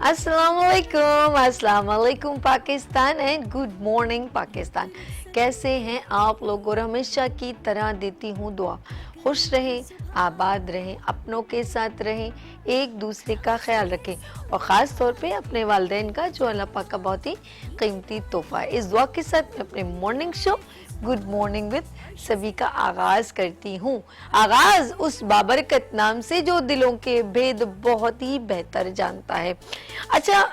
अस्सलाम वालेकुम Pakistan and good morning Pakistan. कैसे हैं आप लोग? और हमेशा की तरह देती हूँ दुआ, खुश रहें, आबाद रहें, अपनों के साथ रहें, एक दूसरे का ख्याल रखें और ख़ास तौर पे अपने वालिदैन का जो अल्लाह पाक का बहुत ही कीमती तोहफ़ा है। इस दुआ के साथ मैं अपने morning show good morning with सभी का आगाज करती हूँ। आगाज उस बाबरकत नाम से जो दिलों के भेद बहुत ही बेहतर जानता है। अच्छा,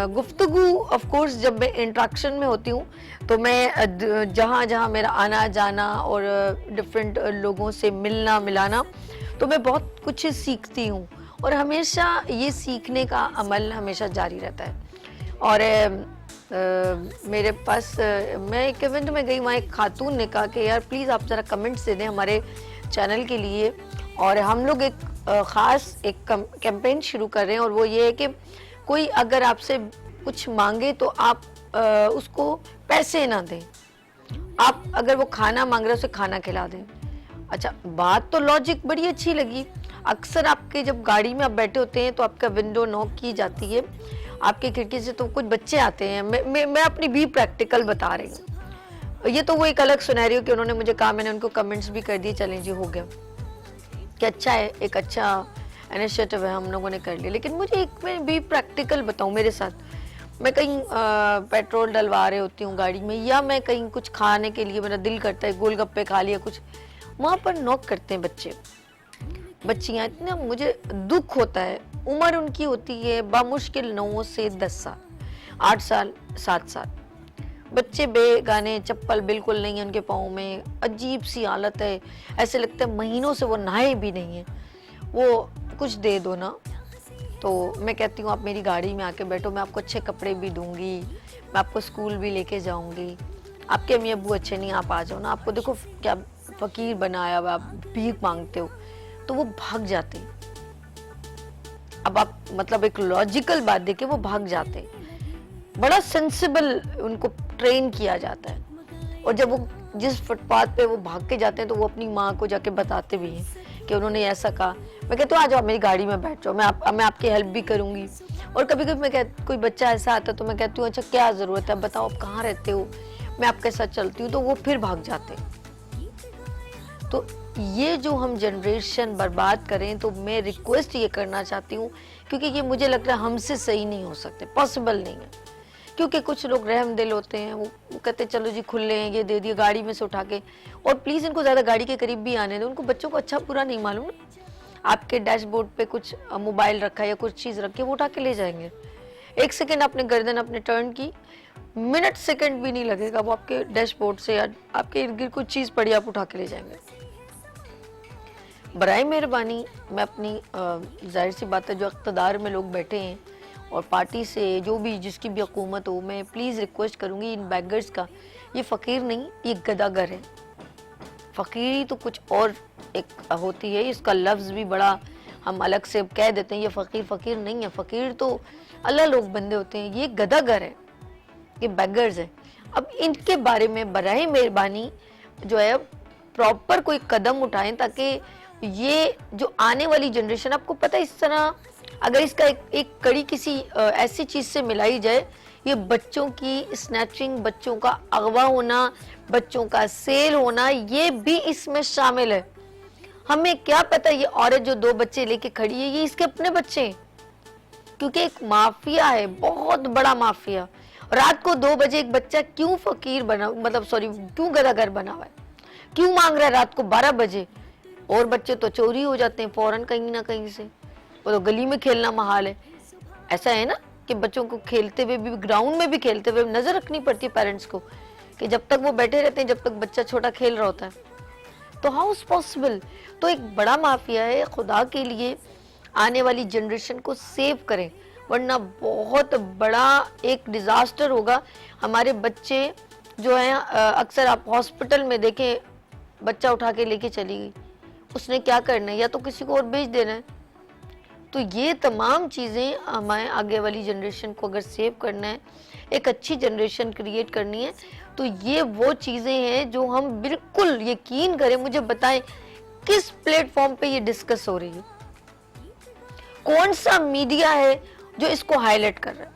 गुफ्तगू ऑफ कोर्स जब मैं इंट्रैक्शन में होती हूँ तो मैं जहाँ जहाँ मेरा आना जाना और डिफरेंट लोगों से मिलना मिलाना, तो मैं बहुत कुछ सीखती हूँ और हमेशा ये सीखने का अमल हमेशा जारी रहता है। और मेरे पास मैं एक इवेंट में गई, वहाँ एक खातून ने कहा कि यार प्लीज़ आप ज़रा कमेंट्स दे दें हमारे चैनल के लिए, और हम लोग एक ख़ास एक कैंपेन शुरू कर रहे हैं और वो ये है कि कोई अगर आपसे कुछ मांगे तो आप उसको पैसे ना दें, आप अगर वो खाना मांग रहे हो उसे खाना खिला दें। अच्छा, बात तो लॉजिक बड़ी अच्छी लगी। अक्सर आपके जब गाड़ी में आप बैठे होते हैं तो आपका विंडो नॉक की जाती है, आपकी खिड़की से तो कुछ बच्चे आते हैं। मैं अपनी भी प्रैक्टिकल बता रही हूँ। ये तो वो एक अलग सिनेरियो कि उन्होंने मुझे कहा, मैंने उनको कमेंट्स भी कर दिए, चलें जी हो गया कि अच्छा है, एक अच्छा इनिशिएटिव है, हम लोगों ने कर लिया। लेकिन मुझे एक मैं भी प्रैक्टिकल बताऊँ, मेरे साथ मैं कहीं पेट्रोल डलवा रही होती हूँ गाड़ी में, या मैं कहीं कुछ खाने के लिए मेरा दिल करता है, गोलगप्पे खा लिया कुछ, वहाँ पर नॉक करते हैं बच्चे बच्चियाँ। इतना मुझे दुख होता है। उम्र उनकी होती है बामुश्किल 9 से 10 साल, 8 साल 7 साल। बच्चे बेगाने, चप्पल बिल्कुल नहीं है उनके पाँव में, अजीब सी हालत है, ऐसे लगता है महीनों से वो नहाए भी नहीं है। वो कुछ दे दो ना। तो मैं कहती हूँ आप मेरी गाड़ी में आके बैठो, मैं आपको अच्छे कपड़े भी दूंगी, मैं आपको स्कूल भी लेके जाऊंगी। आपके अम्मी अब्बू अच्छे नहीं, आप आ जाओ ना, आपको देखो क्या फकीर बनाया हुआ, आप भीख मांगते हो। तो वो भाग जाते। अब आप मतलब एक लॉजिकल बात देखे, वो भाग जाते। बड़ा सेंसिबल उनको ट्रेन किया जाता है। और जब वो जिस फुटपाथ पे वो भाग के जाते हैं तो वो अपनी माँ को जाके बताते भी हैं कि उन्होंने ऐसा कहा। मैं कहती हूँ आ जाओ मेरी गाड़ी में बैठ जाओ, मैं आपकी हेल्प भी करूँगी। और कभी कभी मैं कोई बच्चा ऐसा आता है तो मैं कहती हूँ अच्छा क्या ज़रूरत है, बताओ आप कहाँ रहते हो, मैं आपके साथ चलती हूँ। तो वो फिर भाग जाते। तो ये जो हम जनरेशन बर्बाद करें, तो मैं रिक्वेस्ट ये करना चाहती हूँ, क्योंकि ये मुझे लग रहा है हमसे सही नहीं हो सकते, पॉसिबल नहीं है। क्योंकि कुछ लोग रहम दिल होते हैं, वो कहते हैं चलो जी खुले हैं, ये दे दिए गाड़ी में से उठा के। और प्लीज़ इनको ज़्यादा गाड़ी के करीब भी आने दो, उनको बच्चों को अच्छा पूरा नहीं मालूम ना। आपके डैशबोर्ड पे कुछ मोबाइल रखा है या कुछ चीज़ रखी है, वो उठा के ले जाएंगे। एक सेकेंड आपने गर्दन अपने टर्न की, मिनट सेकेंड भी नहीं लगेगा, वो आपके डैशबोर्ड से या आपके इर्द गिर्द कुछ चीज़ पड़ी आप उठा के ले जाएंगे। बराए मेहरबानी मैं अपनी जाहिर सी बात है, जो इक़्तिदार में लोग बैठे हैं और पार्टी से जो भी जिसकी भी हुकूमत हो, मैं प्लीज़ रिक्वेस्ट करूँगी इन बैगर्स का, ये फ़कीर नहीं, ये गदागर है। फ़कीरी तो कुछ और एक होती है, इसका लफ्ज़ भी बड़ा हम अलग से कह देते हैं, ये फ़कीर फ़कीर नहीं है। फ़कीर तो अल्लाह लोग बंदे होते हैं, ये गदागर है, ये बैगर्स है। अब इनके बारे में बराए मेहरबानी जो है प्रॉपर कोई कदम उठाएं, ताकि ये जो आने वाली जनरेशन, आपको पता है इस तरह अगर इसका एक कड़ी किसी ऐसी चीज़ से मिलाई जाए, ये बच्चों की स्नैचिंग, बच्चों का अगवा होना, बच्चों का सेल होना, ये भी इसमें शामिल है। हमें क्या पता ये औरत जो 2 बच्चे लेके खड़ी है ये इसके अपने बच्चे हैं, क्योंकि एक माफिया है, बहुत बड़ा माफिया। रात को 2 बजे एक बच्चा क्यों फकीर बना, मतलब सॉरी क्यों गदागर बना हुआ है, क्यों मांग रहा है रात को 12 बजे? और बच्चे तो चोरी हो जाते हैं फौरन कहीं ना कहीं से, वो तो गली में खेलना महाल है। ऐसा है ना कि बच्चों को खेलते हुए भी, ग्राउंड में भी खेलते हुए नजर रखनी पड़ती है पेरेंट्स को, कि जब तक वो बैठे रहते हैं, जब तक बच्चा छोटा खेल रहा होता है। तो हाउ इज पॉसिबल? तो एक बड़ा माफिया है। खुदा के लिए आने वाली जनरेशन को सेव करें, वरना बहुत बड़ा एक डिजास्टर होगा। हमारे बच्चे जो हैं, अक्सर आप हॉस्पिटल में देखें, बच्चा उठा के लेके चली गई, उसने क्या करना है, या तो किसी को और भेज देना है। तो ये तमाम चीज़ें हमें आगे वाली जनरेशन को अगर सेव करना है, एक अच्छी जनरेशन क्रिएट करनी है, तो ये वो चीज़ें हैं जो हम बिल्कुल यकीन करें। मुझे बताएं किस प्लेटफॉर्म पे ये डिस्कस हो रही है, कौन सा मीडिया है जो इसको हाईलाइट कर रहे हैं,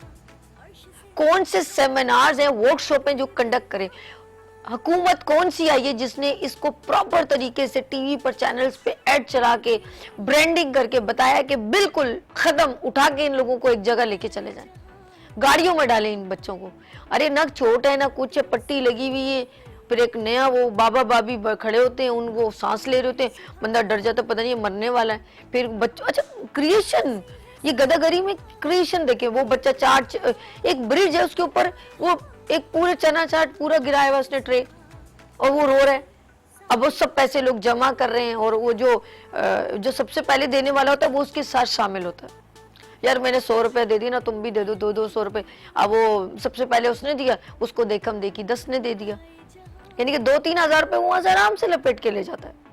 कौन से सेमिनार्स हैं, वर्कशॉप हैं जो कंडक्ट करें, हुकूमत कौन सी आई है जिसने इसको प्रॉपर तरीके से टीवी पर चैनल्स पे ऐड चला के ब्रांडिंग करके बताया कि बिल्कुल खत्म, उठा के इन लोगों को एक जगह लेके चले जाएं, गाड़ियों में डालें इन बच्चों को। अरे ना छोट है ना कुछ है, पट्टी लगी हुई है, फिर एक नया वो बाबा बाबी खड़े होते हैं, उनको सांस ले रहे होते हैं, बंदा डर जाता पता नहीं मरने वाला है। फिर बच्चों, अच्छा क्रिएशन, ये गदागरी में क्रिएशन देखें, वो बच्चा चाट, एक ब्रिज है उसके ऊपर वो एक पूरे चना चाट पूरा गिराया हुआ उसने ट्रे, और वो रो रहा है। अब वो सब पैसे लोग जमा कर रहे हैं, और वो जो सबसे पहले देने वाला होता है वो उसके साथ शामिल होता है। यार मैंने 100 रुपए दे दी ना, तुम भी दे दो 200 रुपए। अब वो सबसे पहले उसने दिया, उसको देखम देखी 10 ने दे दिया, यानी कि 2-3 हजार रुपए वहां से आराम से लपेट के ले जाता है।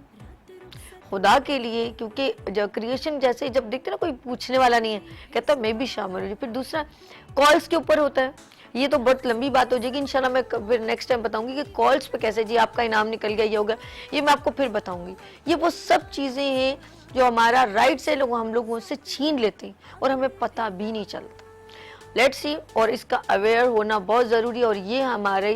खुदा के लिए, क्योंकि जब क्रिएशन जैसे जब देखते ना कोई पूछने वाला नहीं है, कहता मैं भी शामिल हूँ। फिर दूसरा कॉल्स के ऊपर होता है, ये तो बहुत लंबी बात हो जाएगी, इंशाल्लाह मैं फिर नेक्स्ट टाइम बताऊंगी कि कॉल्स पे कैसे जी आपका इनाम निकल गया, ये होगा, ये मैं आपको फिर बताऊंगी। ये वो सब चीजें हैं जो हमारा राइट से लोग हम लोगों से छीन लेते हैं और हमें पता भी नहीं चलता। लेट्स सी, और इसका अवेयर होना बहुत ज़रूरी है, और ये हमारे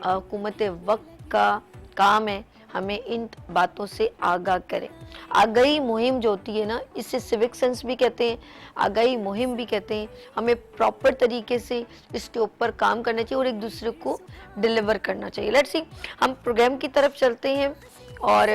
हुकूमत वक्त का काम है, हमें इन बातों से आगाह करें। आगाही मुहिम जो होती है ना, इससे सिविक सेंस भी कहते हैं, आगाही मुहिम भी कहते हैं। हमें प्रॉपर तरीके से इसके ऊपर काम करना चाहिए और एक दूसरे को डिलीवर करना चाहिए। लेट्स सी, हम प्रोग्राम की तरफ चलते हैं, और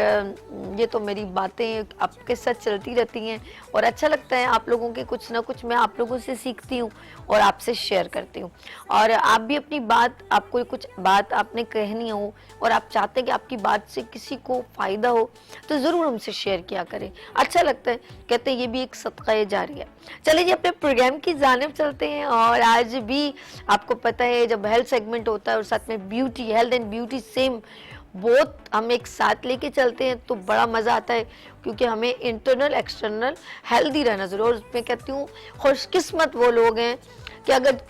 ये तो मेरी बातें आपके साथ चलती रहती हैं और अच्छा लगता है, आप लोगों के कुछ ना कुछ मैं आप लोगों से सीखती हूँ और आपसे शेयर करती हूँ। और आप भी अपनी बात, आपको कुछ बात आपने कहनी हो और आप चाहते हैं कि आपकी बात से किसी को फ़ायदा हो, तो ज़रूर हमसे शेयर किया करें, अच्छा लगता है। कहते हैं ये भी एक सदका जारी है। चलिए जी, अपने प्रोग्राम की जानिब चलते हैं। और आज भी आपको पता है जब हेल्थ सेगमेंट होता है और साथ में beauty, health and beauty same बहुत हम एक साथ लेके चलते हैं तो बड़ा मज़ा आता है, क्योंकि हमें इंटरनल एक्सटर्नल हेल्दी रहना ज़रूर। और मैं कहती हूँ खुशकिस्मत वो लोग हैं कि अगर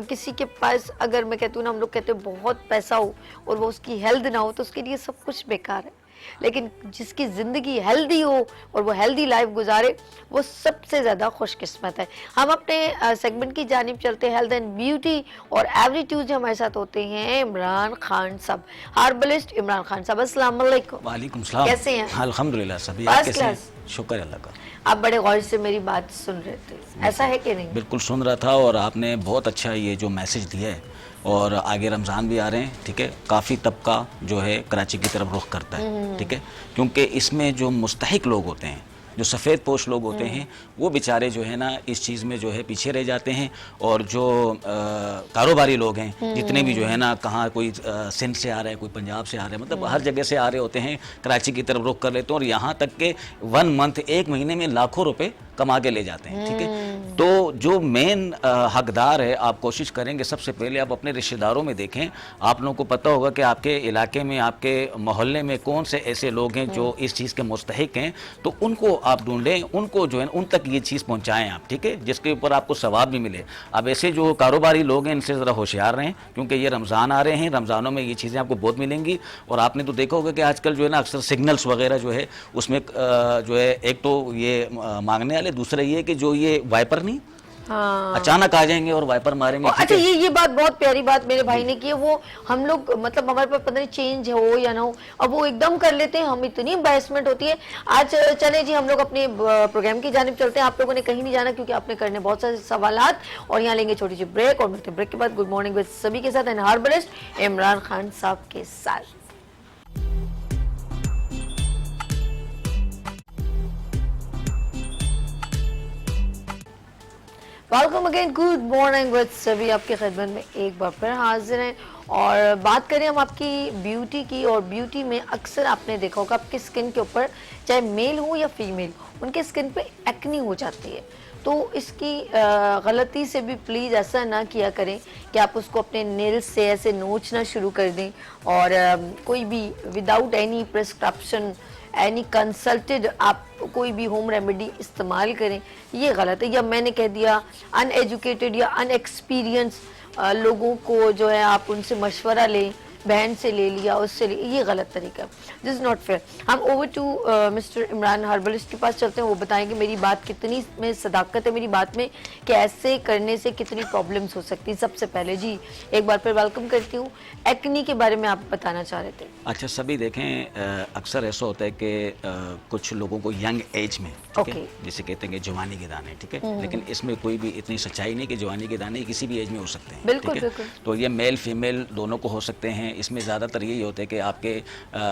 किसी के पास, अगर मैं कहती हूँ ना, हम लोग कहते हैं बहुत पैसा हो और वो उसकी हेल्थ ना हो तो उसके लिए सब कुछ बेकार है, लेकिन जिसकी ज़िंदगी हेल्दी हो और वो हेल्दी लाइफ गुजारे, वो सबसे ज़्यादा खुशकिस्मत है। हम अपने सेगमेंट की जानिब चलते हैं, हेल्थ एंड ब्यूटी, और एवरी ट्यूसडे हमारे साथ होते हैं इमरान खान साहब, हार्बलिस्ट इमरान खान साहब। अस्सलाम वालेकुम। वालेकुम सलाम। कैसे हैं? अल्हम्दुलिल्लाह सभी फर्स्ट क्लास। शुक्र अल्लाह का। आप बड़े गौर से मेरी बात सुन रहे थे, ऐसा है कि नहीं? बिल्कुल सुन रहा था, और आपने बहुत अच्छा ये जो मैसेज दिया है, और आगे रमज़ान भी आ रहे हैं, ठीक है, काफ़ी तबका जो है कराची की तरफ रुख करता है, ठीक है, क्योंकि इसमें जो मुस्तहिक लोग होते हैं, जो सफ़ेद पोश लोग होते हैं, वो बेचारे जो है ना इस चीज़ में जो है पीछे रह जाते हैं। और जो कारोबारी लोग हैं, जितने भी जो है ना, कहाँ कोई सिंध से आ रहा है, कोई पंजाब से आ रहा है, मतलब हर जगह से आ रहे होते हैं, कराची की तरफ रुख कर लेते हैं, और यहाँ तक के 1 मंथ, 1 महीने में लाखों रुपए कमा के ले जाते हैं, ठीक है। तो जो मेन हकदार है, आप कोशिश करेंगे सबसे पहले आप अपने रिश्तेदारों में देखें। आप लोगों को पता होगा कि आपके इलाके में, आपके मोहल्ले में कौन से ऐसे लोग हैं जो इस चीज़ के मुस्तहिक हैं, तो उनको आप ढूंढें, उनको जो है उन तक ये चीज़ पहुंचाएं आप, ठीक है, जिसके ऊपर आपको सवाब भी मिले। अब ऐसे जो कारोबारी लोग हैं, इनसे ज़रा होशियार रहें, क्योंकि ये रमज़ान आ रहे हैं, रमज़ानों में ये चीज़ें आपको बहुत मिलेंगी। और आपने तो देखा होगा कि आजकल जो है ना अक्सर सिग्नल्स वगैरह जो है उसमें जो है, एक तो ये मांगने वाले, दूसरा ये कि जो ये वाइपर नहीं, हाँ। अचानक आ जाएंगे और वाइपर मारेंगे। अच्छा, ये बात बहुत प्यारी बात मेरे भाई ने की है। वो हम लोग मतलब हमारे पास पता नहीं चेंज हो या ना हो, अब वो एकदम कर लेते हैं, हम इतनी एम्बैरेसमेंट होती है। आज चले जी, हम लोग अपने प्रोग्राम की जानिब चलते हैं। आप लोगों ने कहीं नहीं जाना, क्योंकि आपने करने बहुत सारे सवालात, और यहाँ लेंगे छोटी सी ब्रेक, और मिलते ब्रेक के बाद गुड मॉर्निंग विद सभी के साथ एंड हार्बलिस्ट इमरान खान साहब के साथ। Welcome again, good morning with सभी आपके खिदमत में एक बार फिर हाजिर हैं। और बात करें हम आपकी ब्यूटी की, और ब्यूटी में अक्सर आपने देखा होगा आपकी स्किन के ऊपर, चाहे मेल हो या फीमेल, उनके स्किन पे एक्नी हो जाती है। तो इसकी गलती से भी प्लीज़ ऐसा ना किया करें कि आप उसको अपने नेल्स से ऐसे नोचना शुरू कर दें, और कोई भी without any prescription, any consulted आप कोई भी होम रेमेडी इस्तेमाल करें, ये गलत है। या मैंने कह दिया अनएजुकेटेड या अनएक्सपीरियंस लोगों को जो है आप उनसे मशवरा लें, बहन से ले लिया, उससे ये गलत तरीका है, दिस इज नॉट फेयर। हम over to mister Imran herbalist के पास चलते हैं, वो बताएंगे मेरी बात कितनी में सदाकत है, मेरी बात में कैसे करने से कितनी प्रॉब्लम्स हो सकती है। सबसे पहले जी एक बार फिर वेलकम करती हूँ, एक्नी के बारे में आप बताना चाह रहे थे। अच्छा, सभी देखें अक्सर ऐसा होता है कि कुछ लोगों को यंग एज में, ठीक है, जिसे कहते हैं कि जवानी के दाने, ठीक है, लेकिन इसमें कोई भी इतनी सच्चाई नहीं कि जवानी के दाने किसी भी एज में हो सकते हैं, बिल्कुल, ठीक है? बिल्कुल। तो ये मेल फीमेल दोनों को हो सकते हैं। इसमें ज़्यादातर यही होता है कि आपके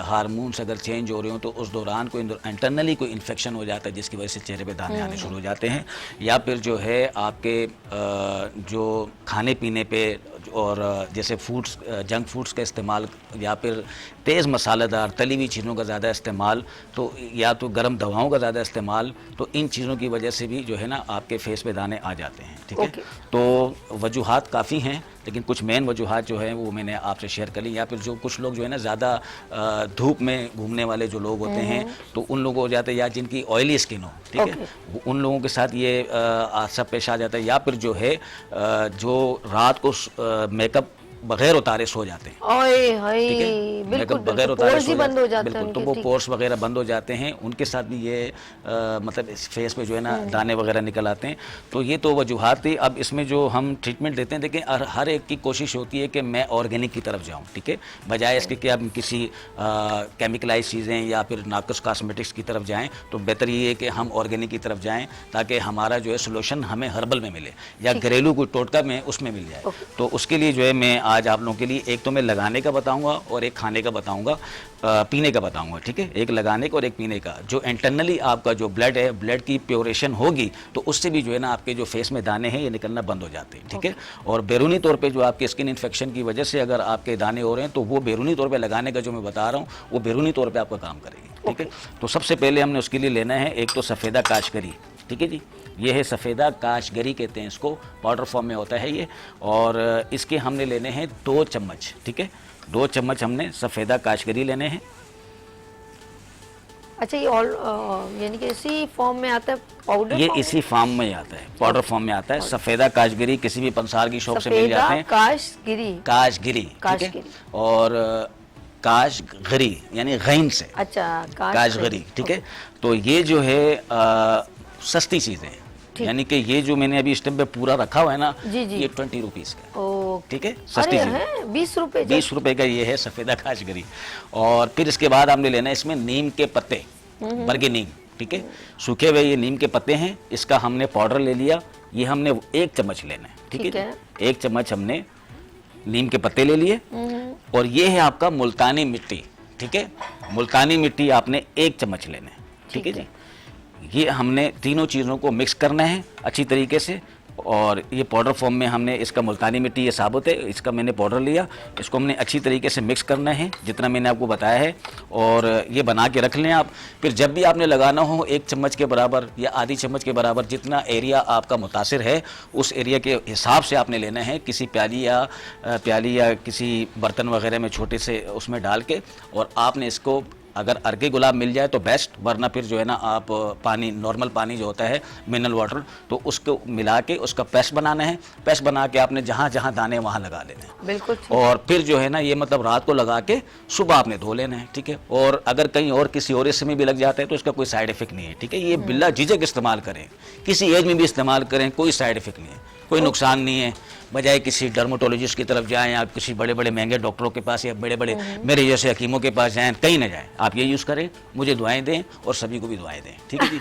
हार्मोन्स अगर चेंज हो रहे हो तो उस दौरान कोई इंटरनली कोई इन्फेक्शन हो जाता है जिसकी वजह से चेहरे पे दाने आने शुरू हो जाते हैं, या फिर जो है आपके जो खाने पीने पे और जैसे फूड्स, जंक फूड्स का इस्तेमाल या फिर तेज़ मसालेदार तली हुई चीज़ों का ज़्यादा इस्तेमाल, तो या तो गर्म दवाओं का ज़्यादा इस्तेमाल, तो इन चीज़ों की वजह से भी जो है ना आपके फेस पे दाने आ जाते हैं, ठीक है। तो वजूहात काफ़ी हैं, लेकिन कुछ मेन वजूहात जो हैं वो मैंने आपसे शेयर कर ली। या फिर जो कुछ लोग जो है ना ज़्यादा धूप में घूमने वाले जो लोग होते हैं, तो उन लोगों हो जाते हैं, या जिनकी ऑयली स्किन हो, ठीक है, उन लोगों के साथ ये सब पेश आ जाता है। या फिर जो है जो रात को मेकअप बगैर उतारे सो जाते हैं, ओए हाय, बिल्कुल मेकअप बगैर उतारे पोर्स ही बंद हो जाते हैं बिल्कुल, तो उनके, वो ठीक। पोर्स वगैरह बंद हो जाते हैं, उनके साथ भी ये मतलब इस फेस पे जो है ना दाने वगैरह निकल आते हैं। तो ये तो वजूहात थी। अब इसमें जो हम ट्रीटमेंट देते हैं, देखिए हर एक की कोशिश होती है कि मैं ऑर्गेनिक की तरफ जाऊँ, ठीक है, बजाय इसके कि आप किसी केमिकलाइज चीज़ें या फिर नाकस कॉस्मेटिक्स की तरफ जाएँ, तो बेहतर ये है कि हम ऑर्गेनिक की तरफ जाएँ, ताकि हमारा जो है सोल्यूशन हमें हर्बल में मिले या घरेलू कोई टोटका में उसमें मिल जाए। तो उसके लिए जो है मैं आज आप लोगों के लिए एक तो मैं लगाने का बताऊंगा और एक खाने का बताऊंगा, पीने का बताऊंगा, ठीक है, एक लगाने का और एक पीने का। जो इंटरनली आपका जो ब्लड है, ब्लड की प्योरेशन होगी तो उससे भी जो है ना आपके जो फेस में दाने हैं ये निकलना बंद हो जाते हैं, ठीक है। और बैरूनी तौर पे जो आपके स्किन इन्फेक्शन की वजह से अगर आपके दाने हो रहे हैं, तो वो बैरूनी तौर पे लगाने का जो मैं बता रहा हूँ वो बैरूनी तौर पे आपका काम करेगी, ठीक है। तो सबसे पहले हमने उसके लिए लेना है एक तो सफ़ेदा काशगरी, ठीक है जी, ये है सफ़ेदा काशगरी कहते हैं इसको, पाउडर फॉर्म में होता है ये, और इसके हमने लेने हैं 2 चम्मच, ठीक है, 2 चम्मच हमने सफ़ेदा काशगरी लेने हैं। अच्छा, ये ऑल यानी कि इसी फॉर्म में आता है पाउडर? ये इसी फॉर्म में आता है, पाउडर फॉर्म में आता है। सफ़ेदा काशगरी किसी भी पंसार की शॉप से मिल जाते हैं। काशगिरी, काशगिरी, ठीक है, और काशगरी यानी गैन से, अच्छा, काशगरी, ठीक है। तो ये जो है सस्ती चीज़ें हैं, यानी कि ये जो मैंने अभी स्टेप पे पूरा रखा हुआ है ना, ये 20 रुपीज़ का, ठीक है, सस्ती चीज़ है, 20 रुपए, 20 रुपए का ये है सफ़ेदा काशगरी। और फिर इसके बाद हमने लेना है इसमें नीम के पत्ते, बरगे नीम, ठीक है, सूखे हुए ये नीम के पत्ते हैं, इसका हमने पाउडर ले लिया, ये हमने 1 चम्मच लेना है, ठीक है, 1 चम्मच हमने नीम के पत्ते ले लिए। और ये है आपका मुल्तानी मिट्टी, ठीक है, मुल्तानी मिट्टी आपने 1 चम्मच लेना है, ठीक है जी। ये हमने तीनों चीज़ों को मिक्स करना है अच्छी तरीके से, और ये पाउडर फॉर्म में हमने इसका मुल्तानी मिट्टी ये साबुत है, इसका मैंने पाउडर लिया, इसको हमने अच्छी तरीके से मिक्स करना है जितना मैंने आपको बताया है, और ये बना के रख लें आप। फिर जब भी आपने लगाना हो 1 चम्मच के बराबर या आधी चम्मच के बराबर, जितना एरिया आपका मुतासिर है उस एरिया के हिसाब से आपने लेना है, किसी प्याली या किसी बर्तन वगैरह में छोटे से उसमें डाल के, और आपने इसको अगर अर्के गुलाब मिल जाए तो बेस्ट, वरना फिर जो है ना आप पानी, नॉर्मल पानी जो होता है मिनरल वाटर, तो उसको मिला के उसका पेस्ट बनाना है। पेस्ट बना के आपने जहाँ जहाँ दाने वहाँ लगा लेने हैं, बिल्कुल। और फिर जो है ना ये मतलब रात को लगा के सुबह आपने धो लेना है, ठीक है। और अगर कहीं और किसी और हिस्से में भी लग जाता है तो इसका कोई साइड इफेक्ट नहीं है, ठीक है। ये बिल्ला झिझक इस्तेमाल करें, किसी एज में भी इस्तेमाल करें, कोई साइड इफेक्ट नहीं है, कोई नुकसान नहीं है। बजाय किसी डर्माटोलॉजिस्ट की तरफ जाएं, आप किसी बड़े बड़े महंगे डॉक्टरों के पास या बड़े बड़े मेरे जैसे हकीमों के पास जाएं, कहीं ना जाएं, आप ये यूज़ करें, मुझे दुआएं दें और सभी को भी दुआएं दें, ठीक है जी।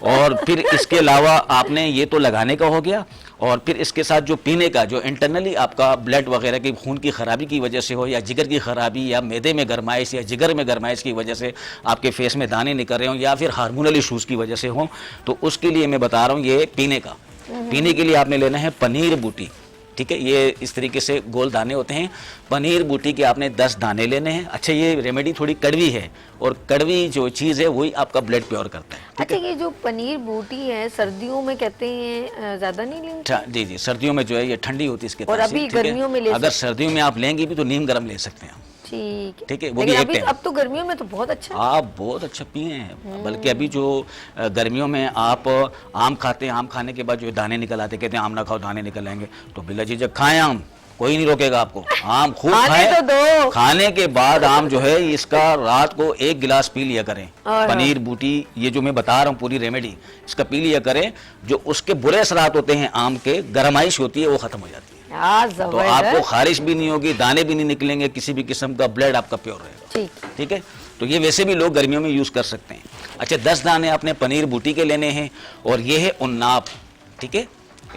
और फिर इसके अलावा आपने ये तो लगाने का हो गया, और फिर इसके साथ जो पीने का, जो इंटरनली आपका ब्लड वगैरह की खून की ख़राबी की वजह से हो, या जिगर की ख़राबी, या मैदे में गरमाइश या जिगर में गरमाइश की वजह से आपके फेस में दाने निकल रहे हों, या फिर हार्मोनल इशूज़ की वजह से हों, तो उसके लिए मैं बता रहा हूँ ये पीने का। पीने के लिए आपने लेना है पनीर बूटी, ठीक है, ये इस तरीके से गोल दाने होते हैं, पनीर बूटी के आपने 10 दाने लेने हैं। अच्छा, ये रेमेडी थोड़ी कड़वी है, और कड़वी जो चीज़ है वही आपका ब्लड प्योर करता है। अच्छा, ये जो पनीर बूटी है सर्दियों में कहते हैं ज़्यादा नहीं लेनी? जी जी, सर्दियों में जो है ये ठंडी होती है इसके, और अभी गर्मियों में ले, अगर सर्दियों में आप लेंगे भी तो नीम गर्म ले सकते हैं हम, ठीक है, वो भी एक टाइम। अब तो गर्मियों में तो बहुत अच्छा, आप बहुत अच्छा पिए हैं, बल्कि अभी जो गर्मियों में आप आम खाते हैं, आम खाने के बाद जो दाने निकल आते, कहते हैं आम ना खाओ दाने निकल आएंगे, तो बिला झिझक खाएं आम, कोई नहीं रोकेगा आपको। आम खूब खाने खाएं, तो दो। खाने के बाद आम जो है इसका रात को 1 गिलास पी लिया करें। और पनीर बूटी ये जो मैं बता रहा हूँ पूरी रेमेडी इसका पी लिया करें। जो उसके बुरे असरात होते हैं आम के, गरमाइश होती है वो खत्म हो जाती है। यार तो आपको जबरदस्त। खारिश भी नहीं होगी, दाने भी नहीं निकलेंगे किसी भी किस्म का, ब्लड आपका प्योर रहेगा। ठीक। ठीक है, तो ये वैसे भी लोग गर्मियों में यूज कर सकते हैं। अच्छा, 10 दाने आपने पनीर बूटी के लेने हैं और ये है उन्नाब। ठीक है,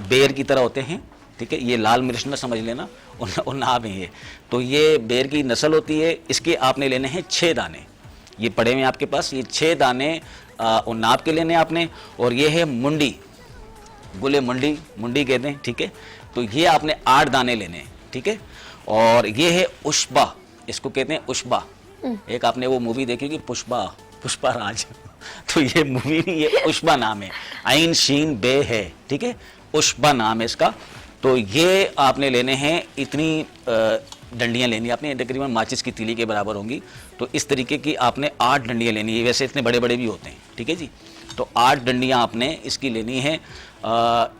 बेर की तरह होते हैं। ठीक है, ये लाल मिर्च ना समझ लेना, उन्नाब है ये। तो ये बेर की नस्ल होती है। इसके आपने लेने हैं 6 दाने, ये पड़े हुए आपके पास। ये 6 दाने उन्नाब के लेने आपने। और ये है मुंडी, गुले मुंडी, मुंडी कहते हैं। ठीक है, तो ये आपने 8 दाने लेने हैं। ठीक है, और ये है उष्बा, इसको कहते हैं उष्बा। एक आपने वो मूवी देखी कि पुष्पा, पुष्पा राज तो ये मूवी नहीं, ये उष्बा नाम है, आइन शीन बे है। ठीक है, उष्बा नाम है इसका। तो ये आपने लेने हैं, इतनी डंडियां लेनी है आपने, तकरीबन माचिस की तीली के बराबर होंगी। तो इस तरीके की आपने 8 डंडियां लेनी है। वैसे इतने बड़े बड़े भी होते हैं। ठीक है जी, तो 8 डंडियां आपने इसकी लेनी है।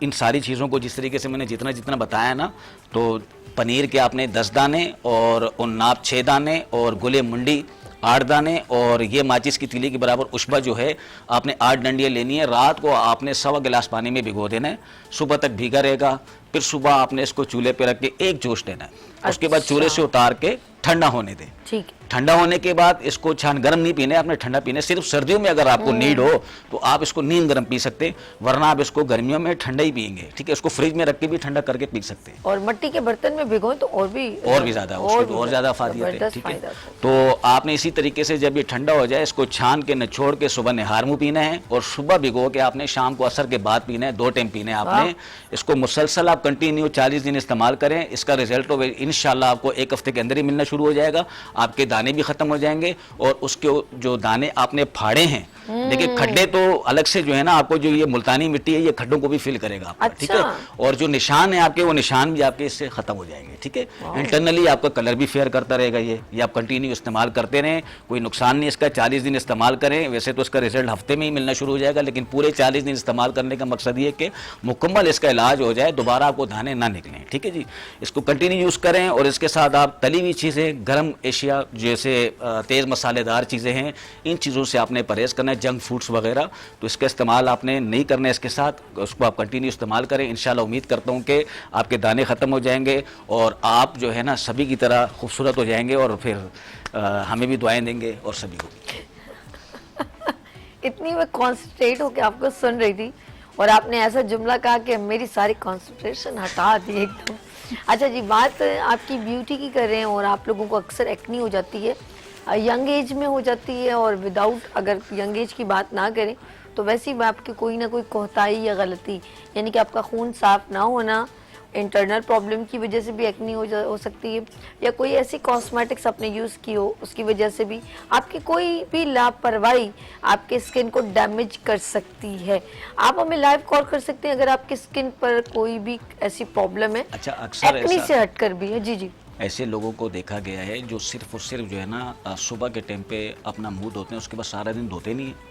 इन सारी चीज़ों को जिस तरीके से मैंने जितना जितना बताया ना, तो पनीर के आपने 10 दाने और उन्नाब 6 दाने और गुले मुंडी 8 दाने और ये माचिस की तीली के बराबर उष्बा जो है आपने 8 डंडियाँ लेनी है। रात को आपने 1.25 गिलास पानी में भिगो देना है, सुबह तक भीगा रहेगा। फिर सुबह आपने इसको चूल्हे पे रख के एक जोश देना है। उसके बाद चूल्हे से उतार के ठंडा होने दें। ठीक। ठंडा होने के बाद इसको छान, गर्म नहीं पीने आपने, ठंडा पीने। सिर्फ सर्दियों में अगर आपको नीड हो तो आप इसको नीम गर्म पी सकते हैं, वरना आप इसको गर्मियों में ठंडा ही पिएंगे। ठीक है, इसको फ्रिज में रख के भी ठंडा करके पी सकते हैं। और मिट्टी के बर्तन में भिगोएं तो और भी ज्यादा, उसके तो और ज्यादा फायदे हैं। ठीक है, तो आपने इसी तरीके से जब ये ठंडा हो जाए इसको छान के निचोड़ के सुबह निहार मुंह पीना है और सुबह भिगो के आपने शाम को असर के बाद पीना है। 2 टाइम पीना है आपने। इसको मुसलसल आप कंटिन्यू 40 दिन इस्तेमाल करें। इसका रिजल्ट तो इंशाल्लाह आपको 1 हफ्ते के अंदर ही मिलना शुरू हो जाएगा। आपके दाने भी खत्म हो जाएंगे और उसके जो दाने आपने फाड़े हैं, देखिए खड्डे तो अलग से जो है ना, आपको जो ये मुल्तानी मिट्टी है ये खड्डों को भी फिल करेगा आपका। अच्छा। ठीक है, और जो निशान है आपके, वो निशान भी आपके इससे खत्म हो जाएंगे। ठीक है, इंटरनली आपका कलर भी फेयर करता रहेगा। ये आप कंटिन्यू इस्तेमाल करते रहें, कोई नुकसान नहीं इसका। 40 दिन इस्तेमाल करें। वैसे तो इसका रिजल्ट हफ्ते में ही मिलना शुरू हो जाएगा, लेकिन पूरे 40 दिन इस्तेमाल करने का मकसद ये कि मुकम्मल इसका इलाज हो जाए, दोबारा आपको दाने ना निकलें। ठीक है जी, इसको कंटिन्यू यूज़ करें। और इसके साथ आप तली हुई चीज़ें, गर्म एशिया जैसे तेज़ मसालेदार चीज़ें हैं, इन चीज़ों से आपने परहेज़ करना है, जंक फूड्स वगैरह, तो इसका इस्तेमाल आपने नहीं करना है इसके साथ। उसको आप कंटिन्यू इस्तेमाल करें। इंशाल्लाह उम्मीद करता हूँ कि आपके दाने ख़त्म हो जाएंगे और आप जो है ना सभी की तरह खूबसूरत हो जाएंगे और फिर हमें भी दुआएं देंगे और सभी को। इतनी मैं कॉन्सेंट्रेट होकर आपको सुन रही थी और आपने ऐसा जुमला कहा कि मेरी सारी कॉन्सेंट्रेशन हटा दी एकदम। अच्छा जी, बात आपकी ब्यूटी की कर रहे हैं और आप लोगों को अक्सर एक्नी हो जाती है, यंग एज में हो जाती है, और विदाउट अगर यंग एज की बात ना करें तो वैसे भी आपकी कोई ना कोई कोताही या गलती, यानी कि आपका खून साफ ना होना, इंटरनल प्रॉब्लम की वजह से भी एक्नी हो सकती है, या कोई ऐसी कॉस्मेटिक्स आपने यूज़ की हो उसकी वजह से भी आपकी कोई भी लापरवाही आपके स्किन को डैमेज कर सकती है। आप हमें लाइव कॉल कर सकते हैं अगर आपकी स्किन पर कोई भी ऐसी प्रॉब्लम है। अच्छा, अक्सर एक्नी से हटकर भी है। जी जी, ऐसे लोगों को देखा गया है जो सिर्फ और सिर्फ जो है ना सुबह के टाइम पे अपना मुंह धोते हैं, उसके बाद सारा दिन धोते नहीं है।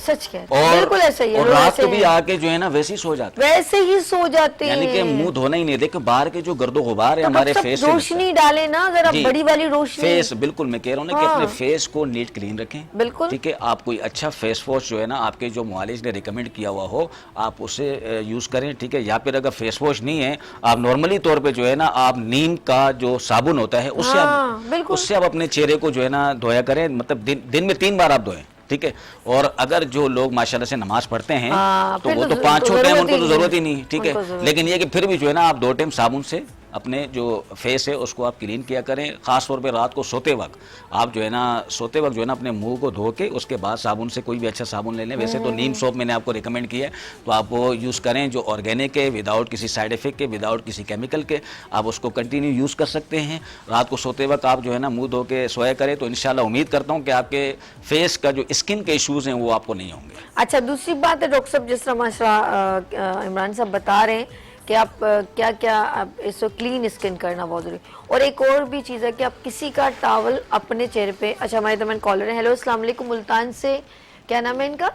सच कह रहे हैं, बिल्कुल ऐसा ही है। और रात को भी आके जो है ना वैसे ही सो जाते हैं, वैसे ही सो जाते हैं, यानी कि मुंह धोना ही नहीं। देखो बाहर के जो गर्दो गुबार है तो हमारे फेस पे, रोशनी डाले ना जरा, बड़ी वाली रोशनी। फेस, बिल्कुल मैं कह रहा हूँ ना कि अपने फेस को नीट क्लीन रखें। बिल्कुल। ठीक है, आप कोई अच्छा फेस वॉश जो है ना आपके जो मुआलिज ने रिकमेंड किया हुआ हो, आप उसे यूज करें। ठीक है, या फिर अगर फेस वॉश नहीं है, आप नॉर्मली तौर पे जो है ना आप नीम का जो साबुन होता है उससे आप अपने चेहरे को जो है ना धोया करें। मतलब दिन में 3 बार आप धोएं। ठीक है, और अगर जो लोग माशाल्लाह से नमाज पढ़ते हैं तो वो तो 5-6 टाइम उनको तो जरूरत ही नहीं। ठीक है, लेकिन ये कि फिर भी जो है ना आप 2 टाइम साबुन से अपने जो फेस है उसको आप क्लीन किया करें। ख़ास तौर पे रात को सोते वक्त आप जो है ना सोते वक्त जो है ना अपने मुंह को धो के उसके बाद साबुन से कोई भी अच्छा साबुन ले लें। वैसे तो नीम सोप मैंने आपको रिकमेंड किया है, तो आप वो यूज़ करें जो ऑर्गेनिक है, विदाउट किसी साइड इफेक्ट के, विदाउट किसी केमिकल के। आप उसको कंटिन्यू यूज़ कर सकते हैं। रात को सोते वक्त आप जो है ना मुँह धो के सोया करें, तो इंशाल्लाह उम्मीद करता हूँ कि आपके फेस का जो स्किन के इशूज़ हैं वो आपको नहीं होंगे। अच्छा, दूसरी बात है डॉक्टर साहब, जिस तरह माशाल्लाह इमरान साहब बता रहे हैं कि आप क्या क्या आप इसको क्लीन स्किन करना बहुत जरूरी, और एक और भी चीज़ है कि आप किसी का टॉवल अपने चेहरे पे। अच्छा, हमारे दरमियान कॉलर है। हेलो, अस्सलाम वालेकुम, मुल्तान से, क्या नाम है इनका?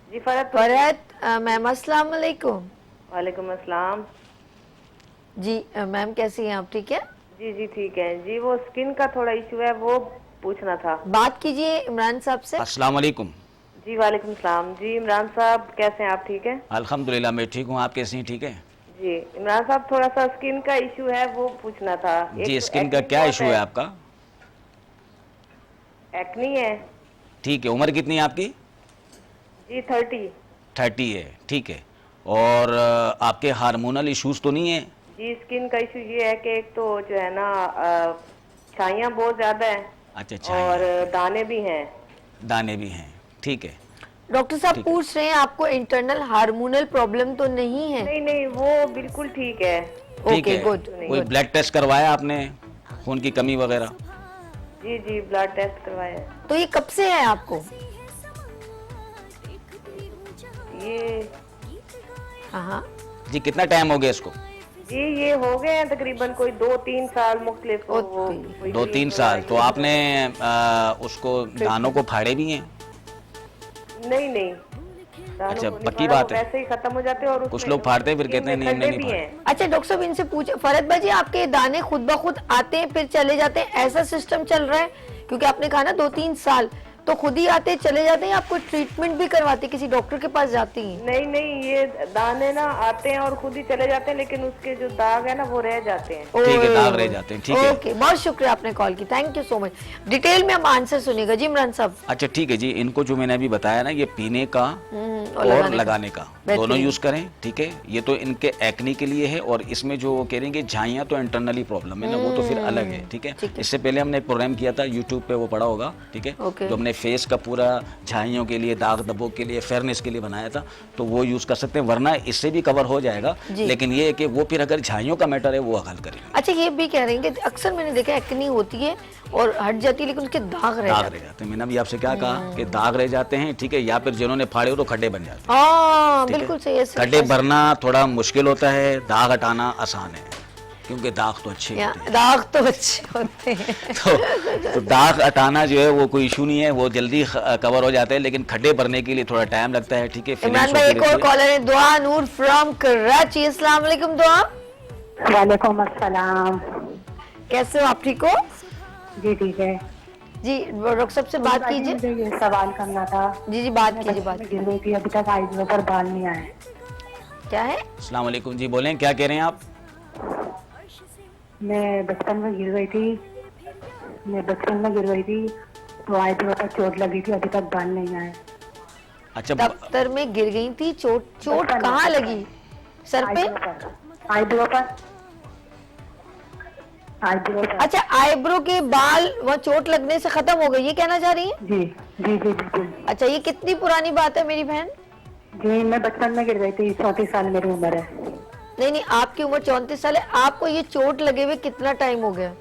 जी, फरहत मैम, अस्सलाम वालेकुम। वालेकुम अस्सलाम। जी मैम कैसी हैं आप, ठीक है? जी जी ठीक है जी। वो स्किन का थोड़ा इशू है, वो पूछना था। बात कीजिए इमरान साहब से। अस्सलाम वालेकुम। जी वालेकुम सलाम। जी इमरान साहब कैसे हैं आप, ठीक है? अल्हम्दुलिल्लाह मैं ठीक हूँ, आप कैसी हैं? ठीक है जी इमरान साहब, थोड़ा सा स्किन का इशू है, वो पूछना था। जी। तो स्किन का एक्ने क्या बहुत इशू है आपका? एक्नी है ठीक है, उम्र कितनी है आपकी? जी, 30। 30 है, ठीक है। और आपके हार्मोनल इश्यूज तो नहीं है? जी स्किन का इशू ये है कि एक तो जो है ना, छाइयाँ बहुत ज्यादा है अच्छा, और छाइयाँ, दाने भी हैं। दाने भी हैं, ठीक है। डॉक्टर साहब ठीक है। पूछ रहे हैं आपको इंटरनल हार्मोनल प्रॉब्लम तो नहीं है? नहीं नहीं, वो बिल्कुल ठीक है। ठीक ओके है। गुड कोई गुड। ब्लड टेस्ट करवाया आपने, खून की कमी वगैरह? जी जी ब्लड टेस्ट करवाया है। तो ये कब से है आपको? ये हाँ हाँ। जी कितना टाइम हो गया इसको? जी ये हो गए हैं तकरीबन कोई 2-3 साल मुख्तलिफ। ओ, वो कोई 2-3 साल। तो आपने उसको दानों को फाड़े भी हैं? नहीं नहीं, दानों अच्छा, को नहीं पक्की फाड़ा, बात वो है। वैसे ही खत्म हो जाते हैं। और कुछ उसमें लोग फाड़ते हैं फिर कहते हैं नहीं, हमने खड्डे नहीं भी फाड़े। हैं। अच्छा डॉक्टर साहब इनसे पूछे, फरद भाजी आपके दाने खुद ब खुद आते हैं फिर चले जाते हैं, ऐसा सिस्टम चल रहा है? क्योंकि आपने कहा ना 2-3 साल, तो खुद ही आते चले जाते हैं, आपको ट्रीटमेंट भी करवाते किसी डॉक्टर के पास जाती हैं? नहीं नहीं, ये दाने ना आते हैं और खुद ही चले जाते हैं, लेकिन उसके जो दाग है ना वो रह जाते हैं। ठीक है, दाग रह जाते हैं, ठीक है। ओके, बहुत शुक्रिया आपने कॉल की, thank you so much. Detail में हम आंसर सुनिएगा जी इमरान साहब। अच्छा ठीक है जी। इनको जो मैंने अभी बताया ना, ये पीने का और लगाने का दोनों यूज करें, ठीक है। ये तो इनके एक्नी के लिए है, और इसमें जो वो कह रहे हैं कि झाइयाँ तो इंटरनली प्रॉब्लम है ना, वो तो फिर अलग है, ठीक है। इससे पहले हमने एक प्रोग्राम किया था यूट्यूब पे, वो पड़ा होगा, ठीक है। जो हमने फेस का पूरा झाइयों के लिए, दाग धब्बों के लिए, फेयरनेस के लिए बनाया था, तो वो यूज कर सकते हैं, वरना इससे भी कवर हो जाएगा। लेकिन ये है कि वो फिर अगर झाइयों का मैटर है वो हल करेंगे। अच्छा ये भी कह रहे हैं कि अक्सर मैंने देखा एक्नी होती है और हट जाती है, लेकिन उसके दाग रह जाते हैं। मैंने अभी आपसे क्या कहा कि दाग रह जाते हैं, ठीक है, या फिर जिन्होंने फाड़े हो तो खड्डे बन जाते हैं। हाँ बिल्कुल सही है। खड्डे भरना थोड़ा मुश्किल होता है, दाग हटाना आसान है, क्योंकि दाग तो अच्छे होते हैं। दाग तो अच्छे होते हैं। तो दाग हटाना जो है वो कोई इशू नहीं है, वो जल्दी कवर हो जाते हैं, लेकिन खड्डे भरने के लिए थोड़ा टाइम लगता है, ठीक है। इमरान भाई एक और कॉलर है, दुआ नूर फ्रॉम कराची। अस्सलाम वालेकुम दुआ। वालेकुम अस्सलाम। कैसे हो आप, ठीक हो? जी ठीक है जी डॉक्टर साहब से बात कीजिए। मुझे ये सवाल करना था। जी बात कीजिए, बात गिर गई थी, अभी तक आईब्रो पर बाल नहीं आए। क्या है? अस्सलाम वालेकुम जी, बोलें क्या कह रहे हैं आप? मैं बचपन में गिर गई थी, तो आईब्रो पर चोट लगी थी, अभी तक बाल नहीं आए। अच्छा, दफ्तर में गिर गई थी, चोट कहाँ लगी? सर पे? आईब्रो पर। अच्छा आईब्रो के बाल वहाँ चोट लगने से खत्म हो गई, ये कहना चाह रही है? जी जी जी बिल्कुल। अच्छा ये कितनी पुरानी बात है मेरी बहन? जी मैं बचपन में गिर गई थी, 34 साल मेरी उम्र है। नहीं आपकी उम्र 34 साल है, आपको ये चोट लगे हुए कितना टाइम हो गया?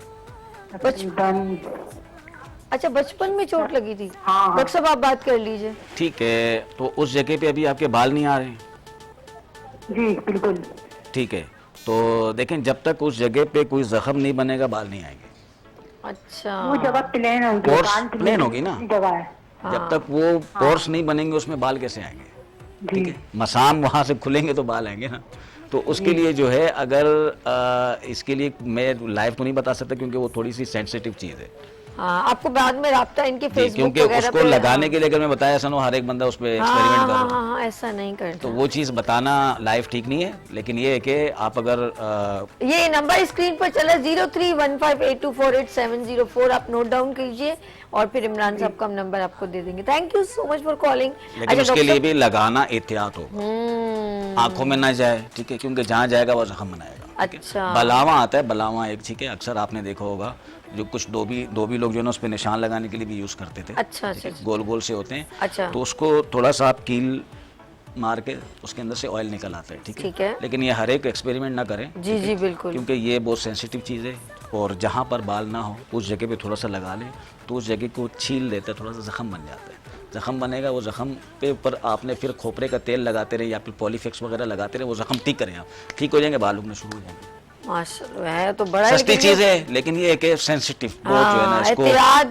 अच्छा बचपन में चोट लगी थी। हाँ। डॉक्टर साहब आप बात कर लीजिए। ठीक है, तो उस जगह पे अभी आपके बाल नहीं आ रहे हैं? जी बिल्कुल। ठीक है, तो देखें जब तक उस जगह पे कोई जख्म नहीं बनेगा बाल नहीं आएंगे। अच्छा वो जगह प्लेन होगी, पोर्स प्लेन होगी ना, जगह है। जब तक वो पोर्स नहीं बनेंगे उसमें बाल कैसे आएंगे? ठीक है, मसाम वहां से खुलेंगे तो बाल आएंगे ना। तो उसके लिए जो है, अगर इसके लिए मैं लाइव तो नहीं बता सकता, क्योंकि वो थोड़ी सी सेंसिटिव चीज़ है। हाँ, आपको बाद में राब्ता इनके फेसबुक क्योंकि वगैरह उसको लगाने के लिए अगर मैं बताया ऐसा ना हर एक बंदा उस पर एक्सपेरिमेंट कर रहा है, हाँ, ऐसा नहीं करता। तो वो चीज़ बताना लाइव ठीक नहीं है। लेकिन ये है कि आप अगर ये नंबर स्क्रीन पर चला 0315824870 आप नोट डाउन कीजिए और फिर इमरान साहब का नंबर आपको दे देंगे। Thank you so much for calling. लेकिन उसके लिए भी लगाना एहतियात हो, आंखों में ना जाए, ठीक है, क्योंकि जहाँ जाएगा वो जख्म बनाएगा। अच्छा बलावा आता है, बलावा एक, ठीक है, अक्सर आपने देखा होगा, जो कुछ दो भी लोग जो है ना उस पर निशान लगाने के लिए भी यूज करते थे। अच्छा, गोल गोल से होते हैं। अच्छा। तो उसको थोड़ा सा आप कील मार के उसके अंदर से ऑयल निकल आता है, ठीक है। लेकिन ये हर एक एक्सपेरिमेंट ना करें। जी जी बिल्कुल, क्योंकि ये बहुत सेंसिटिव चीज़ है, और जहाँ पर बाल ना हो उस जगह पे थोड़ा सा लगा लें तो उस जगह को छील देता है, थोड़ा सा जख्म बन जाता है। जख्म बनेगा, वो जख्म पे ऊपर आपने फिर खोपरे का तेल लगाते रहे या फिर पॉलीफिक्स वगैरह लगाते रहे, वो जख्म ठीक करें, आप ठीक हो जाएंगे, बाल उगने शुरू हो जाएंगे। माशाल्लाह है तो बड़ा सस्ती चीज है, लेकिन ये एक सेंसिटिव बहुत जो है ना, इसको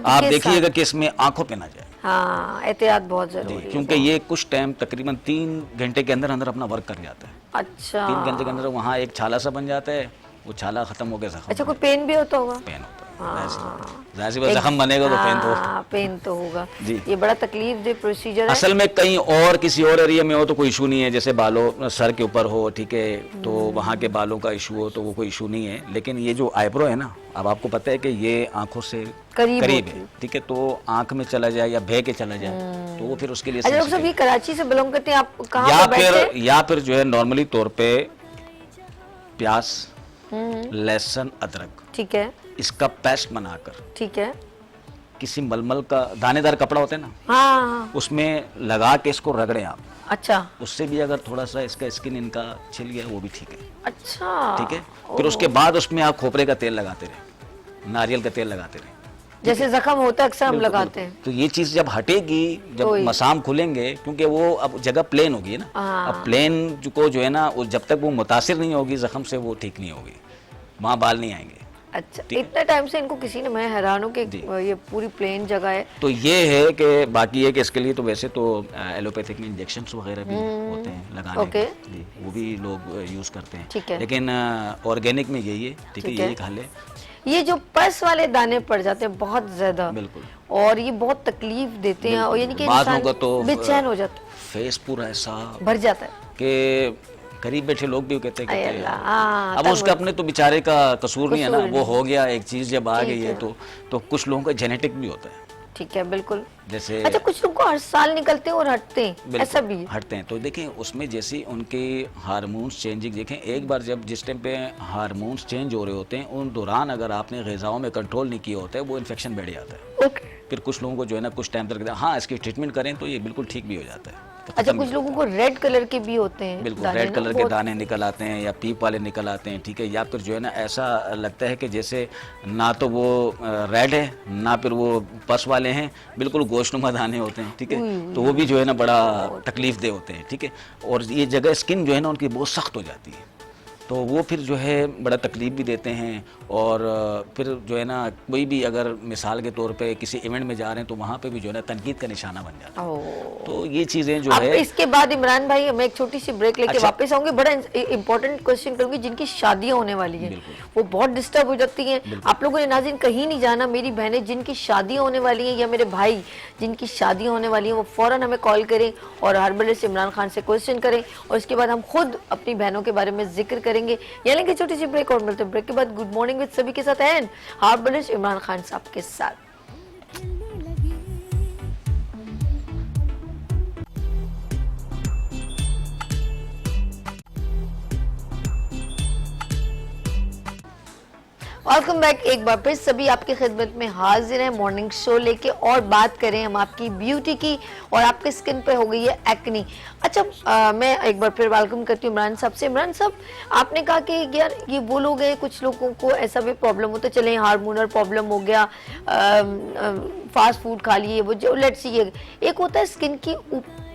आप देखिएगा कि इसमें आंखों पे ना जाए। हाँ एहतियात बहुत जरूरी है, क्योंकि ये कुछ टाइम तकरीबन 3 घंटे के अंदर अंदर अपना वर्क कर जाता है। अच्छा 3 घंटे के अंदर वहाँ एक छाला सा बन जाता है, वो छाला खत्म हो गया, जख्म अच्छा, कोई पेन भी होता होगा? पेन होता है, हाँ। जाहिर सी बात, जख्म बनेगा तो पेन तो हाँ, पेन तो होगा जी। ये बड़ा तकलीफ दे प्रोसीजर है। असल में कहीं और किसी और एरिया में हो तो कोई इशू नहीं है, जैसे बालों सर के ऊपर हो, ठीक है, तो वहाँ के बालों का इशू हो तो वो कोई इशू नहीं है। लेकिन ये जो आईब्रो है ना, अब आपको पता है कि ये आंखों से करीब है, ठीक है, तो आंख में चला जाए या बह के चला जाए तो वो फिर उसके लिए अच्छा डॉक्टर साहब, sensitive ये कराची से बिलोंग करते हैं, आप कहाँ या पर बैठते हैं? या फिर जो है नॉर्मली तौर पे प्याज, लहसुन, अदरक, ठीक है, इसका पेस्ट बनाकर ठीक है, किसी मलमल का दानेदार कपड़ा होता है ना, हाँ, उसमें लगा के इसको रगड़े आप, अच्छा उससे भी अगर थोड़ा सा इसका स्किन इनका छिल गया वो भी ठीक है, अच्छा, ठीक है। फिर उसके बाद उसमें आप खोपरे का तेल लगाते रहे, नारियल का तेल लगाते रहे, जैसे जख्म होता है अक्सर हम बिल्कुल, लगाते हैं। तो ये चीज जब हटेगी, जब तो ही। मसाम खुलेंगे, क्योंकि वो अब जगह प्लेन होगी ना, हाँ। अब प्लेन को जो है ना, वो जब तक वो मुतासिर नहीं होगी जख्म से, वो ठीक नहीं होगी, वहाँ बाल नहीं आएंगे। अच्छा, इतने टाइम से इनको किसी ने, मैं हैरान हूँ कि ये पूरी प्लेन जगह है। तो ये है कि बाकी है कि इसके लिए तो वैसे तो एलोपैथिक में इंजेक्शंस वगैरह भी होते हैं लगाने ओके। के, जी, वो भी लोग यूज़ करते ठीक हैं, है। लेकिन ऑर्गेनिक में यही है, ठीक है, ठीक है। यही खा ले। ये जो पस वाले दाने पड़ जाते हैं बहुत ज्यादा, बिल्कुल। और ये बहुत तकलीफ देते हैं, और यानी कि बाद इंसान होगा तो बेचैन हो जाता फेस पूरा ऐसा है, भर जाता है। कि करीब बैठे लोग भी कहते अय हैं अल्लाह, हाँ, अब तब उसका अपने तो बेचारे का कसूर नहीं है ना, कसूर वो हो गया, एक चीज जब आ ठीक गई है है। तो कुछ लोगों का जेनेटिक भी होता है, ठीक है, बिल्कुल। जैसे अच्छा, कुछ लोग को हर साल निकलते हैं और हटते हैं, बिल्कुल, ऐसा भी है? हटते हैं। तो देखें उसमें जैसे उनके हार्मोन्स चेंजिंग, देखें एक बार जब जिस टाइम पे हार्मोन्स चेंज हो रहे होते हैं, उन दौरान अगर आपने ग़िज़ाओं में कंट्रोल नहीं किया होता है, वो इन्फेक्शन बैठ जाता है। ओके। फिर कुछ लोगों को जो है ना कुछ टाइम तक हाँ इसकी ट्रीटमेंट करें तो ये बिल्कुल ठीक भी हो जाता है। तो अच्छा, खत्म कुछ भी लोगों को रेड कलर के भी होते हैं बिल्कुल दाने रेड ना, कलर के बहुत- दाने निकल आते हैं या पीप वाले निकल आते हैं, ठीक है, या फिर जो है ना ऐसा लगता है कि जैसे ना तो वो रेड है ना फिर वो पस वाले हैं, बिल्कुल गोश्तनुमा दाने होते हैं, ठीक है, तो वो भी जो है ना बड़ा तकलीफ दे होते हैं, ठीक है, और ये जगह स्किन जो है ना उनकी बहुत सख्त हो जाती है, तो वो फिर जो है बड़ा तकलीफ भी देते हैं। और फिर जो है ना कोई भी अगर मिसाल के तौर पे किसी इवेंट में जा रहे हैं तो वहाँ पे भी जो है ना तनकीद का निशाना बन जाता है। ओह। तो ये चीज़ें जो अब है इसके बाद इमरान भाई, मैं एक छोटी सी ब्रेक लेके अच्छा। वापस आऊंगी। बड़ा इंपॉर्टेंट क्वेश्चन करूंगी, जिनकी शादियां होने वाली हैं बिल्कुल। वो बहुत डिस्टर्ब हो जाती हैं। आप लोगों ने नाज़रीन कहीं नहीं जाना, मेरी बहनें जिनकी शादियां होने वाली हैं या मेरे भाई जिनकी शादियां होने वाली हैं, वो फौरन हमें कॉल करें और हर्बलिस्ट इमरान खान से क्वेश्चन करें, और इसके बाद हम खुद अपनी बहनों के बारे में जिक्र करेंगे। या लेंगे छोटी सी ब्रेक और मिलते हैं ब्रेक के बाद गुड मॉर्निंग विद सभी के साथ एंड हर्बलिस्ट इमरान खान साहब के साथ। Welcome back. एक बार फिर सभी आपकी खिदमत में हाजिर हैं मॉर्निंग शो लेके, और बात करें हम आपकी ब्यूटी की, और आपके स्किन पे हो गई है एक्नी। अच्छा, मैं एक बार फिर वेलकम करती हूँ इमरान साहब से। इमरान साहब, आपने कहा कि यार ये वो लोग हैं, कुछ लोगों को ऐसा भी प्रॉब्लम होता है, चले हार्मोनल प्रॉब्लम हो गया, फास्ट फूड खा लिए, वो जो लेट्स सी, एक होता है स्किन की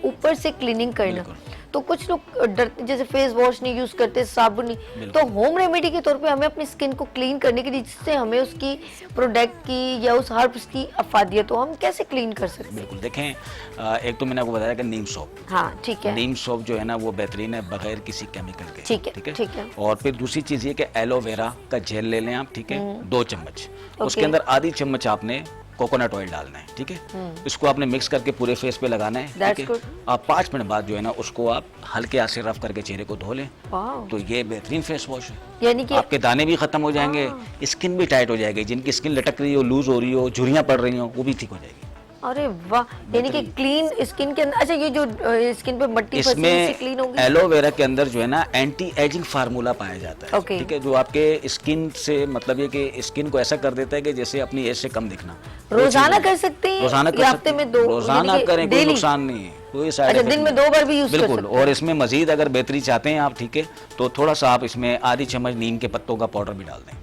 ऊपर से क्लीनिंग करना, तो कुछ लोग डरते, जैसे फेस वॉश नहीं यूज करते, साबुन नहीं, तो होम रेमेडी के तौर पे हमें अपनी स्किन को क्लीन करने के लिए, जिससे हमें उसकी प्रोडक्ट की या उस हर्ब्स की अफादियत हो, हम कैसे क्लीन कर सकते हैं? बिल्कुल देखें, एक तो मैंने आपको बताया कि नीम सॉप, हाँ ठीक है, नीम सॉप जो है ना वो बेहतरीन है बगैर किसी केमिकल के, ठीक है, ठीक है। और फिर दूसरी चीज़ ये कि एलोवेरा का जेल ले लें आप, ठीक है, 2 चम्मच, उसके अंदर आधी चम्मच आपने कोकोनट ऑयल डालना है, ठीक है, इसको आपने मिक्स करके पूरे फेस पे लगाना है, ठीक है, आप 5 मिनट बाद जो है ना उसको आप हल्के हाथ से रफ करके चेहरे को धो लें, तो ये बेहतरीन फेस वॉश है, यानी कि आपके दाने भी खत्म हो जाएंगे, स्किन भी टाइट हो जाएगी, जिनकी स्किन लटक रही हो, लूज हो रही हो, झुर्रियां पड़ रही हो, वो भी ठीक हो जाएगी। अरे वाह, यानी कि क्लीन स्किन के अंदर, अच्छा ये जो स्किन पे मट्टी फंसी है, इससे क्लीन होगी? एलोवेरा के अंदर जो है ना एंटी एजिंग फार्मूला पाया जाता है, Okay. ठीक है, जो आपके स्किन से मतलब ये कि स्किन को ऐसा कर देता है कि जैसे अपनी एज से कम दिखना। रोजाना कर सकते हैं? रोजाना कर या सकते हफ्ते हैं, में 2? रोजाना करें, कोई डेली? नुकसान नहीं है, कोई साइड अच्छा, इफेक्ट दिन में नहीं। 2 बार भी यूज कर बिल्कुल, सकते हैं? और इसमें मजीद अगर बेहतरी चाहते हैं आप, ठीक है, तो थोड़ा सा आप इसमें आधी चम्मच नीम के पत्तों का पाउडर भी डाल दें,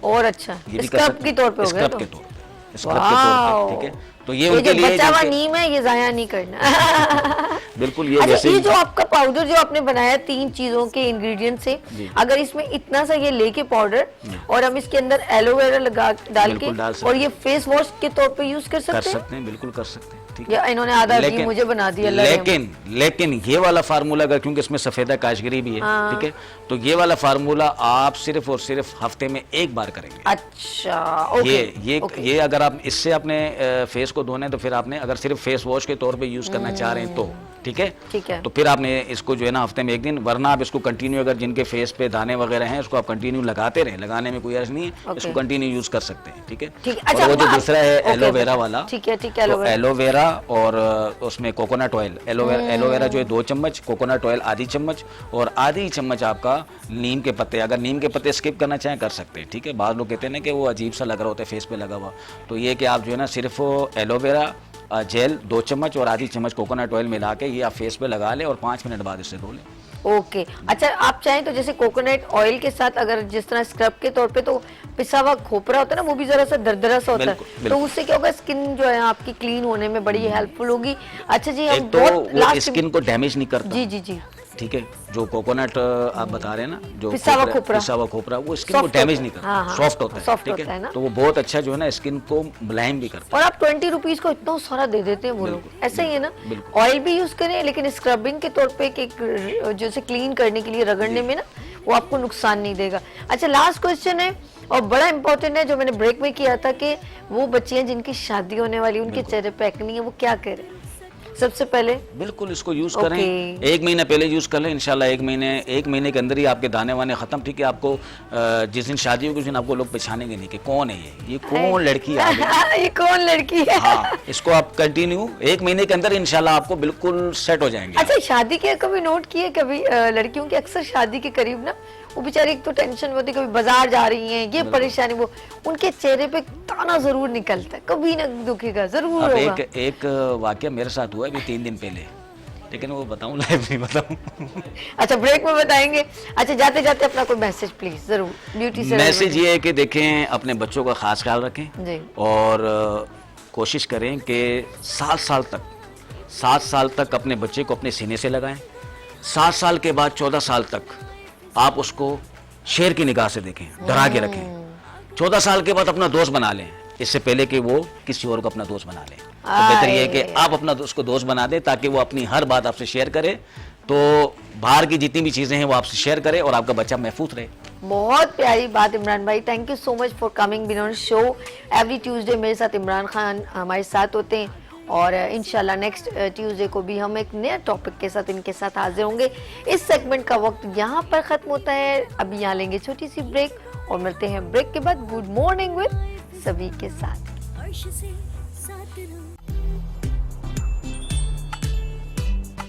और अच्छा, ये भी कर स्क्रब सकते के तौर पे हो गया, स्क्रब के तौर पे, स्क्रब के तौर पे, ठीक है, तो ये उनके जो लिए बचा हुआ जिनके- नीम है ये जाया नहीं करना। बिल्कुल, ये अच्छा, वैसे ये ही जो आपका पाउडर जो आपने बनाया 3 चीजों के इंग्रेडिएंट से, अगर इसमें इतना सा ये लेके पाउडर और हम इसके अंदर एलोवेरा लगा डाल के बिल्कुल डाल सकते और ये फेस वॉश के तौर पे यूज कर सकते हैं? बिल्कुल कर सकते हैं। ठीक या इन्होंने आधा घी मुझे बना दिया, अल्लाह रहम। लेकिन ये वाला फार्मूला अगर, क्योंकि इसमें सफेदा काशगरी भी है, ठीक है, तो ये वाला फार्मूला आप सिर्फ और सिर्फ हफ्ते में एक बार करेंगे। अच्छा, ओके। ये अगर आप इससे अपने फेस को धोने, तो फिर आपने अगर सिर्फ फेस वॉश के तौर पे यूज करना चाह रहे हैं तो ठीक है, तो फिर आपने इसको जो है ना हफ्ते में एक दिन, वरना आप इसको कंटिन्यू, अगर जिनके फेस पे दाने वगैरह हैं इसको आप कंटिन्यू लगाते रहे, लगाने में कोई अर्ज नहीं है, इसको कंटिन्यू यूज कर सकते हैं, ठीक है। अच्छा, और वो जो दूसरा है एलोवेरा वाला, ठीक है, एलोवेरा और उसमें कोकोनट ऑयल, एलोवेरा जो है 2 चम्मच, कोकोनट ऑयल आधी चम्मच, और आधी चम्मच आपका नीम के पत्ते, अगर नीम के पत्ते स्किप करना चाहें कर सकते हैं, ठीक है। बाद लोग कहते हैं ना कि वो अजीब सा लग रहा होता है फेस पे लगा हुआ, तो ये कि आप जो है ना सिर्फ एलोवेरा जेल 2 चम्मच और आधी चम्मच कोकोनट ऑयल मिला के ये आप फेस पे लगा लें और 5 मिनट बाद इससे धो लें। ओके। अच्छा, आप चाहें तो जैसे कोकोनट ऑयल के साथ अगर जिस तरह स्क्रब के तौर पे तो पिसा हुआ खोपरा होता है ना, वो भी जरा सा दरदरा सा होता है, तो उससे क्या होगा, स्किन जो है आपकी क्लीन होने में बड़ी हेल्पफुल होगी। अच्छा जी, हम तो वो स्किन को डैमेज नहीं करता। जी, ठीक है। जो कोकोनट आप बता रहे हैं ना, जो पिसा हुआ खोपरा वो स्किन को डैमेज नहीं करता, सॉफ्ट होता है, ठीक है ना? तो वो बहुत अच्छा जो है ना स्किन को मुलायम भी करता है। और आप 20 रुपीज को इतना सारा दे देते हैं वो लोग, ऐसा ही है ना। ऑयल भी यूज करें, लेकिन स्क्रबिंग के तौर पे जैसे क्लीन करने के लिए रगड़ने में ना, वो आपको नुकसान नहीं देगा। अच्छा, लास्ट क्वेश्चन है और बड़ा इंपॉर्टेंट है, जो मैंने ब्रेक में किया था कि वो बच्चियां जिनकी शादी होने वाली, उनके चेहरे पे एक्ने है, वो क्या करें? सबसे पहले बिल्कुल इसको यूज करें, 1 महीना पहले यूज कर लें, इंशाल्लाह 1 महीने के अंदर ही आपके दाने वाने खत्म, ठीक है। आपको जिस दिन शादी होगी उस दिन आपको लोग पहचानेंगे नहीं कि कौन है ये कौन लड़की आ गई, ये कौन लड़की है। हाँ, इसको आप कंटिन्यू 1 महीने के अंदर इंशाल्लाह आपको बिल्कुल सेट हो जाएंगे। अच्छा, शादी के कभी नोट किए, कभी लड़कियों की अक्सर शादी के करीब ना वो बेचारी एक तो टेंशन होती, कभी बाजार जा रही हैं, ये परेशानी, वो उनके चेहरे पे ताना जरूर निकलता है, कभी ना दुखेगा जरूर होगा। एक वाकया मेरे साथ हुआ है अभी 3 दिन पहले, लेकिन वो बताऊं लाइव नहीं बताऊं। अच्छा, ब्रेक में बताएंगे। अच्छा, जाते जाते अपना कोई मैसेज प्लीज जरूर ब्यूटी से। मैसेज ये है कि देखें, अपने बच्चों का खास ख्याल रखें जी, और कोशिश करें कि 7 साल तक अपने बच्चे को अपने सीने से लगाएं। 7 साल के बाद 14 साल तक आप उसको शेर की निगाह से देखें, डरा के रखें। 14 साल के बाद अपना दोस्त बना लें, इससे पहले कि वो किसी और को अपना दोस्त बना ले। तो बेहतर ये है कि आप अपना उसको दोस्त बना दें, ताकि वो अपनी हर बात आपसे शेयर करे, तो बाहर की जितनी भी चीजें हैं वो आपसे शेयर करे और आपका बच्चा महफूज रहे। बहुत प्यारी बात इमरान भाई, thank you so much for coming been on show. Every Tuesday मेरे साथ इमरान खान हमारे साथ होते हैं, और इंशाल्लाह नेक्स्ट ट्यूसडे को भी हम एक नया टॉपिक के साथ इनके साथ हाजिर होंगे। इस सेगमेंट का वक्त यहाँ पर ख़त्म होता है, अभी यहाँ लेंगे छोटी सी ब्रेक और मिलते हैं ब्रेक के बाद गुड मॉर्निंग विद सभी के साथ।